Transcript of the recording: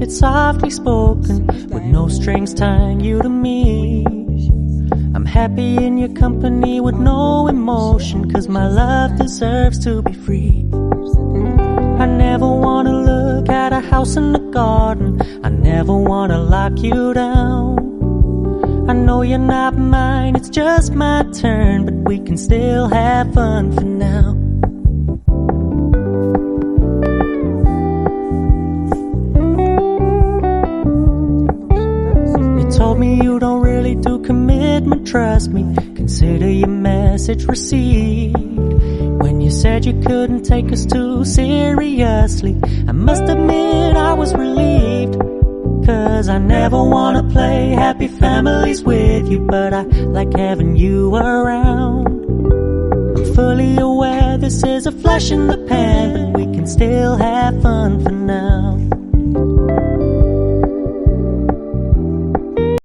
it's softly spoken, with no strings tying you to me. I'm happy in your company with no emotion, 'cause my love deserves to be free. I never wanna look at a house in the garden, I never wanna lock you down. I know you're not mine, it's just my turn, but we can still have fun for now. You told me you don't really do commitment, trust me, consider your message received. When you said you couldn't take us too seriously, I must admit I was relieved. 'Cause I never wanna play happy families with you, but I like having you around. I'm fully aware this is a flash in the pan, but we can still have fun for now.